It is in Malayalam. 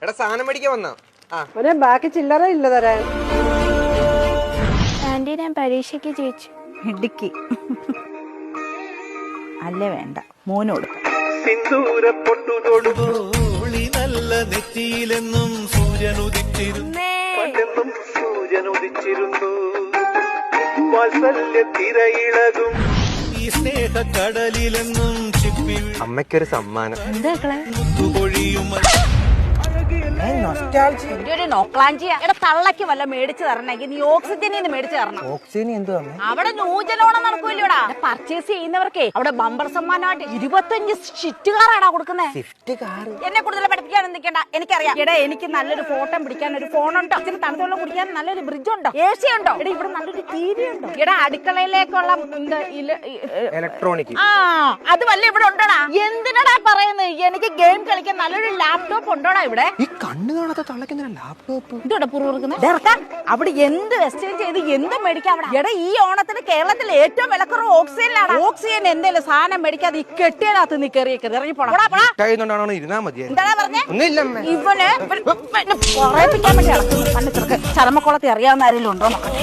എടാ സാധനം മേടിക്കാൻ വന്നാ ബാക്കി ചില്ലറ ഇല്ല തരാൻ. ആന്റി ഞാൻ പരീക്ഷയ്ക്ക് ജയിച്ചു. ഇടുക്കി അല്ലേ വേണ്ട മോന് കൊടുക്കാം. സിന്ദൂരപ്പൊട്ടുതൊടുപോളി നല്ല നെറ്റിയിലെന്നും സൂര്യനുദിച്ചിരുന്നു വാത്സല്യ തിരയിളകും ഈ സ്നേഹ കടലിലെന്നും ചിപ്പി അമ്മയ്ക്കൊരു സമ്മാനം. പൊഴിയും ഒരു നോക്ലാഞ്ചിയ എടാ തള്ളക്ക് വല്ല മേടിച്ചു തരണമെങ്കിൽ നീ ഓക്സിജനിൽ മേടിച്ചു തരണം. ഓക്സിജൻ എന്തുവാ? അവിടെ നൂജലോണം നടക്കൂല്ലോടാ. പർച്ചേസ് ചെയ്യുന്നവർക്കേ അവിടെ ബമ്പർ സമ്മാനമായിട്ട് 25 ഷിഫ്റ്റ് കാറാടാ കൊടുക്കുന്നത്. എന്നെ കൂടുതൽ പഠിപ്പിക്കാൻ എന്തൊക്കെയാ എനിക്കറിയാം. എടാ എനിക്ക് നല്ലൊരു ഫോട്ടോ പിടിക്കാൻ ഒരു ഫോണുണ്ടോ, ഇച്ചിരി തണുത്തുള്ള കുടിക്കാൻ നല്ലൊരു ഫ്രിഡ്ജ് ഉണ്ടോ, AC ഉണ്ടോ, എടാ ഇവിടെ നല്ലൊരു TV ഉണ്ടോ, എടാ അടുക്കളയിലേക്കുള്ള ഇലക്ട്രോണിക് അത് വല്ല ഇവിടെ ഉണ്ടോടാ? എന്തിനാടാ പറയുന്നത്? എനിക്ക് ഗെയിം കളിക്കാൻ നല്ലൊരു ലാപ്ടോപ്പ് ഉണ്ടോടാ ഇവിടെ? ഈ കണ്ണു കാണാത്ത തള്ളക്കുന്ന ലാപ്ടോപ്പ് ഇതോടെ പുറകുന്നത് അവിടെ എന്ത് എക്സ്ചേഞ്ച് ചെയ്ത് എന്ത് മേടിക്കാം അവിടെ. എടാ ഈ ഓണത്തിന് കേരളത്തിൽ ഏറ്റവും വിലക്കുറവ് ഓക്സിജനിലാണ്. ഓക്സിജൻ എന്തെങ്കിലും സാധനം മേടിക്കാതെ ഈ കെട്ടിയതിനകത്ത് നീ കയറിയേക്കത് ഇറങ്ങി പോണം. ഇരുന്നാ മതി. എന്താടാ പറഞ്ഞേ? ഒന്നുമില്ല ഇവന് പറയിപ്പിക്കാൻ വേണ്ടി ചരമക്കുളത്തെ അറിയാവുന്ന ആരെങ്കിലും ഉണ്ടോ നോക്കട്ടെ.